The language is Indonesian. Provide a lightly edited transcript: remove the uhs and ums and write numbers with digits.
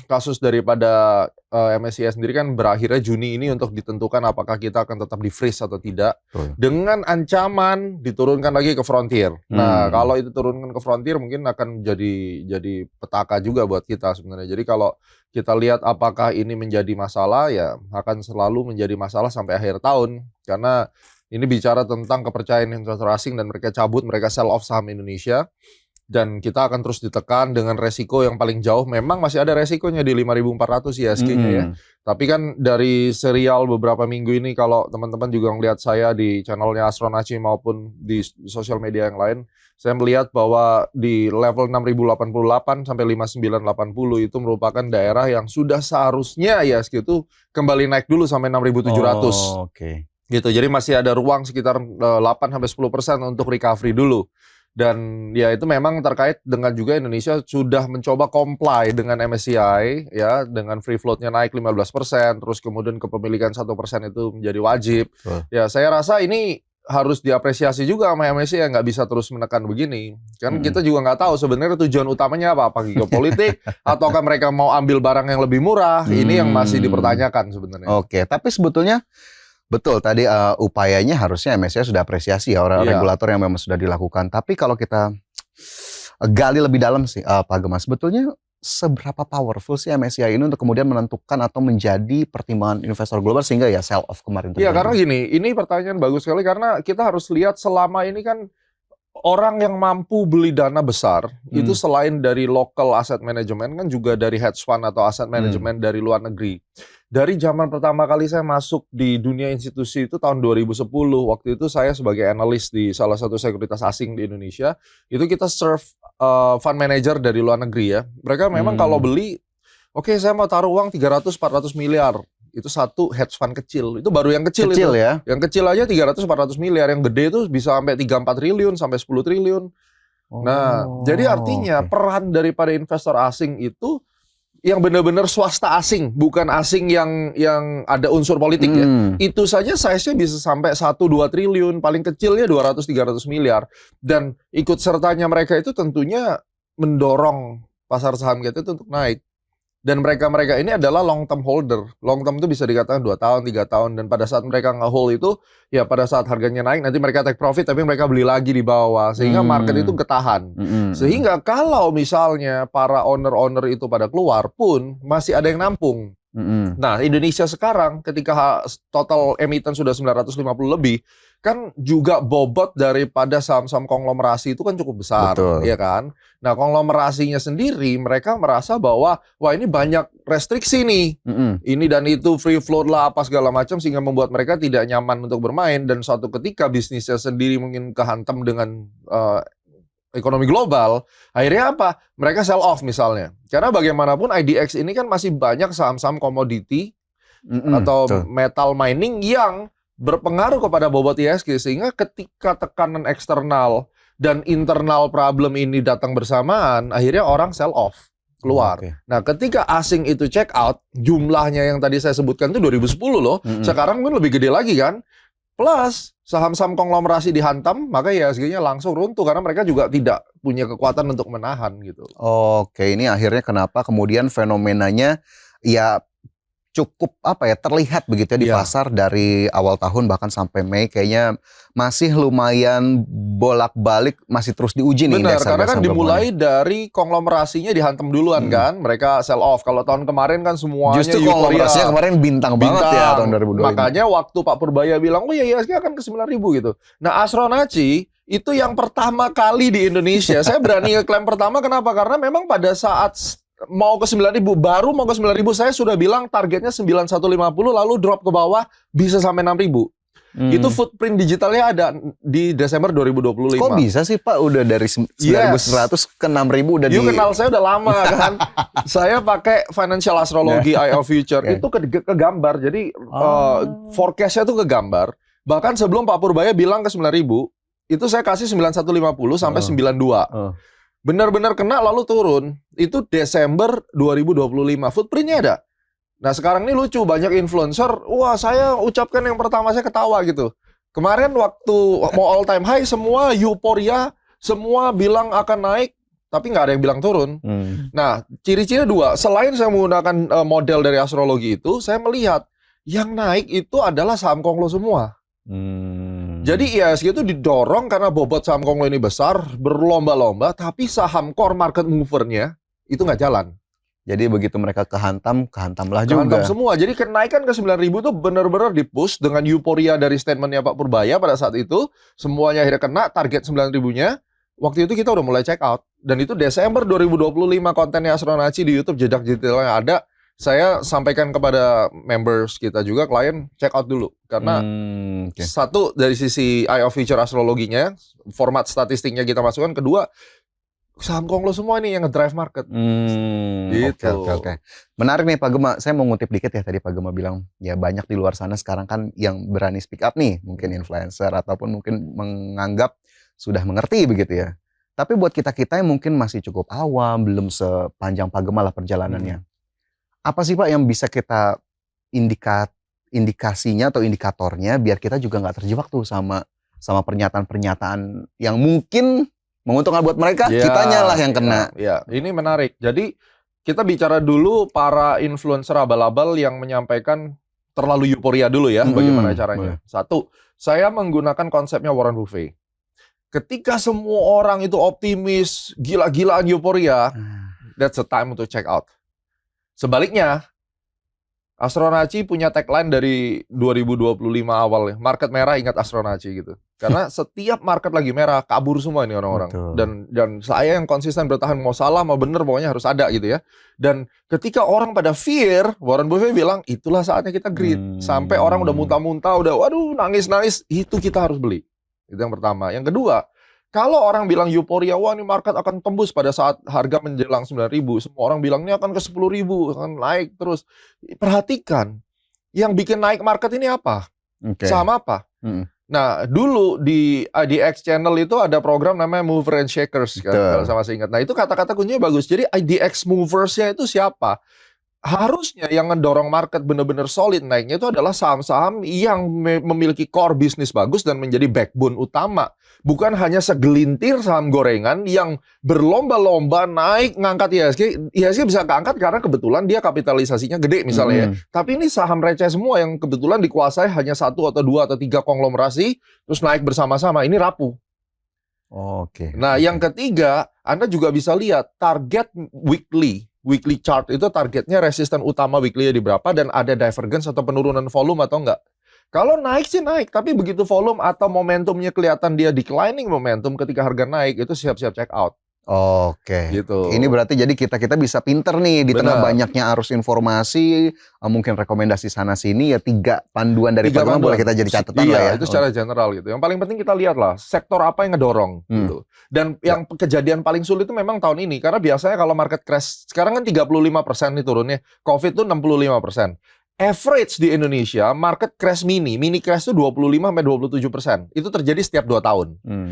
kasus daripada MSCI sendiri kan berakhirnya Juni ini untuk ditentukan apakah kita akan tetap di-freeze atau tidak. Dengan ancaman diturunkan lagi ke frontier. Nah, kalau itu turunkan ke frontier mungkin akan jadi petaka juga buat kita sebenarnya. Jadi kalau kita lihat apakah ini menjadi masalah, ya akan selalu menjadi masalah sampai akhir tahun. Karena ini bicara tentang kepercayaan investor asing dan mereka cabut, mereka sell off saham Indonesia. Dan kita akan terus ditekan dengan resiko yang paling jauh. Memang masih ada resikonya di 5.400 ISG-nya ya. Tapi kan dari serial beberapa minggu ini, kalau teman-teman juga ngelihat saya di channelnya Astronaci maupun di sosial media yang lain, saya melihat bahwa di level 6.088 sampai 5.980 itu merupakan daerah yang sudah seharusnya ISG itu kembali naik dulu sampai 6.700. Gitu. Jadi masih ada ruang sekitar 8-10% untuk recovery dulu. Dan ya itu memang terkait dengan juga Indonesia sudah mencoba comply dengan MSCI ya, dengan free float-nya naik 15%, terus kemudian kepemilikan 1% itu menjadi wajib. Ya saya rasa ini harus diapresiasi juga sama MSCI, nggak bisa terus menekan begini. Kan kita juga nggak tahu sebenarnya tujuan utamanya apa geopolitik, ataukah mereka mau ambil barang yang lebih murah, ini yang masih dipertanyakan sebenarnya. Oke, tapi sebetulnya betul, tadi upayanya harusnya MSCI sudah apresiasi ya, regulator yang memang sudah dilakukan. Tapi kalau kita gali lebih dalam sih Pak Gemma, sebetulnya seberapa powerful sih MSCI ini untuk kemudian menentukan atau menjadi pertimbangan investor global sehingga ya sell off kemarin terjadi? Ya karena gini, ini pertanyaan bagus sekali karena kita harus lihat selama ini kan orang yang mampu beli dana besar itu selain dari local asset management kan juga dari hedge fund atau asset management dari luar negeri. Dari zaman pertama kali saya masuk di dunia institusi itu tahun 2010, waktu itu saya sebagai analis di salah satu sekuritas asing di Indonesia, itu kita serve fund manager dari luar negeri ya. Mereka memang kalau beli, oke, saya mau taruh uang 300-400 miliar. Itu satu hedge fund kecil. Itu baru yang kecil itu. Ya? Yang kecil aja 300-400 miliar. Yang gede itu bisa sampai 3-4 triliun, sampai 10 triliun. Nah, jadi artinya peran daripada investor asing itu yang benar-benar swasta asing, bukan asing yang ada unsur politik ya. Itu saja size-nya bisa sampai 1-2 triliun, paling kecilnya 200-300 miliar. Dan ikut sertanya mereka itu tentunya mendorong pasar saham kita itu untuk naik. Dan mereka ini adalah long term holder. Long term itu bisa dikatakan 2 tahun, 3 tahun. Dan pada saat mereka nge-hold itu, ya pada saat harganya naik, nanti mereka take profit, tapi mereka beli lagi di bawah. Sehingga market itu ketahan. Sehingga kalau misalnya para owner-owner itu pada keluar pun, masih ada yang nampung. Nah, Indonesia sekarang ketika total emiten sudah 950 lebih, kan juga bobot daripada saham-saham konglomerasi itu kan cukup besar, ya kan? Nah, konglomerasinya sendiri mereka merasa bahwa wah ini banyak restriksi nih, ini dan itu free float lah apa segala macam sehingga membuat mereka tidak nyaman untuk bermain dan suatu ketika bisnisnya sendiri mungkin kehantam dengan ekonomi global, akhirnya apa? Mereka sell off misalnya. Karena bagaimanapun IDX ini kan masih banyak saham-saham komoditi atau metal mining yang berpengaruh kepada bobot ISG sehingga ketika tekanan eksternal dan internal problem ini datang bersamaan, akhirnya orang sell off, keluar. Nah, ketika asing itu check out, jumlahnya yang tadi saya sebutkan itu 2010 loh. Sekarang mungkin lebih gede lagi kan? Plus saham-saham konglomerasi dihantam, maka ISG-nya langsung runtuh karena mereka juga tidak punya kekuatan untuk menahan gitu. Oke, ini akhirnya kenapa kemudian fenomenanya ya cukup terlihat begitu ya di pasar dari awal tahun bahkan sampai Mei kayaknya masih lumayan bolak-balik, masih terus diuji nih. Benar, karena kan dimulai dari konglomerasinya dihantam duluan kan, mereka sell off. Kalau tahun kemarin kan semuanya justru konglomerasinya kemarin bintang banget ya tahun 2020. Makanya waktu Pak Purbaya bilang, oh ya ISG akan ke 9.000 gitu. Nah, Astronaci itu yang pertama kali di Indonesia. Saya berani ngeklaim pertama, kenapa? Karena memang pada saat mau ke 9.000, baru mau ke 9.000 saya sudah bilang targetnya 9.150 lalu drop ke bawah bisa sampai 6.000. Itu footprint digitalnya ada di Desember 2025. Kok bisa sih Pak udah dari 9.100 ke 6.000 udah kenal saya udah lama kan. Saya pakai financial astrology Eye of Future itu ke gambar. Jadi forecastnya tuh ke gambar. Bahkan sebelum Pak Purbaya bilang ke 9.000 itu saya kasih 9.150 sampai 92. Benar-benar kena lalu turun. Itu Desember 2025. Footprintnya ada. Nah sekarang ini lucu. Banyak influencer. Wah saya ucapkan yang pertama saya ketawa gitu. Kemarin waktu mau all time high semua euforia. Semua bilang akan naik. tapi nggak ada yang bilang turun. Nah, ciri-cirinya dua. Selain saya menggunakan model dari astrologi itu, saya melihat yang naik itu adalah saham konglo semua. Jadi IHSG itu didorong karena bobot saham konglo ini besar, berlomba-lomba, tapi saham core market mover-nya itu nggak jalan. Jadi begitu mereka kehantamlah juga. Kehantam semua. Jadi kenaikan ke 9.000 itu benar-benar di-push dengan euforia dari statementnya Pak Purbaya pada saat itu. Semuanya akhirnya kena target 9.000-nya. Waktu itu kita udah mulai check out. Dan itu Desember 2025 kontennya Astronaci di YouTube, jejak detailnya ada. Saya sampaikan kepada members kita juga, klien, check out dulu. Karena satu, dari sisi eye of future astrologinya, format statistiknya kita masukkan. Kedua, saham konglo semua ini yang ngedrive market. Gitu. Oke. Menarik nih Pak Gema. Saya mau ngutip dikit ya, tadi Pak Gema bilang, ya banyak di luar sana sekarang kan yang berani speak up nih. Mungkin influencer ataupun mungkin menganggap sudah mengerti begitu ya. Tapi buat kita-kita yang mungkin masih cukup awam, belum sepanjang Pak Gema lah perjalanannya. Apa sih Pak yang bisa kita indikasinya atau indikatornya biar kita juga nggak terjebak tuh sama pernyataan-pernyataan yang mungkin menguntungkan buat mereka, kitanya lah yang kena. Ya, ini menarik. Jadi kita bicara dulu para influencer abal-abal yang menyampaikan terlalu euforia dulu ya, bagaimana caranya. Satu, saya menggunakan konsepnya Warren Buffett. Ketika semua orang itu optimis, gila-gilaan euforia, that's the time to check out. Sebaliknya, Astronaci punya tagline dari 2025 awal, market merah ingat Astronaci gitu. Karena setiap market lagi merah, kabur semua ini orang-orang. Dan saya yang konsisten bertahan, mau salah mau bener pokoknya harus ada gitu ya. Dan ketika orang pada fear, Warren Buffett bilang itulah saatnya kita greed. Sampai orang udah muntah-muntah, udah waduh nangis-nangis, itu kita harus beli. Itu yang pertama. Yang kedua, kalau orang bilang euforia, wah ini market akan tembus pada saat harga menjelang 9.000. Semua orang bilang ini akan ke 10.000, akan naik terus. Perhatikan, yang bikin naik market ini apa? Saham apa? Nah, dulu di IDX channel itu ada program namanya Mover and Shakers, kan, kalau sama saya ingat. Nah, itu kata-kata kuncinya bagus. Jadi IDX Movers-nya itu siapa? Harusnya yang ngedorong market benar-benar solid naiknya itu adalah saham-saham yang memiliki core bisnis bagus dan menjadi backbone utama. Bukan hanya segelintir saham gorengan yang berlomba-lomba naik ngangkat IHSG. IHSG bisa keangkat karena kebetulan dia kapitalisasinya gede misalnya ya. Tapi ini saham receh semua yang kebetulan dikuasai hanya 1 atau 2 atau 3 konglomerasi terus naik bersama-sama. Ini rapuh. Nah, yang ketiga, Anda juga bisa lihat target weekly chart itu targetnya resisten utama weekly di berapa dan ada divergence atau penurunan volume atau enggak. Kalau naik sih naik, tapi begitu volume atau momentumnya kelihatan dia declining momentum ketika harga naik, itu siap-siap check out. Gitu. Ini berarti jadi kita bisa pinter nih di tengah banyaknya arus informasi, mungkin rekomendasi sana sini ya 3 panduan dari Pak Gema boleh kita jadi catatan lah ya. Itu secara general gitu. Yang paling penting kita lihat lah sektor apa yang ngedorong gitu. Dan yang kejadian paling sulit itu memang tahun ini karena biasanya kalau market crash sekarang kan 35% nih turunnya, Covid tuh 65%. Average di Indonesia market crash mini crash itu 25-27%. Itu terjadi setiap 2 tahun.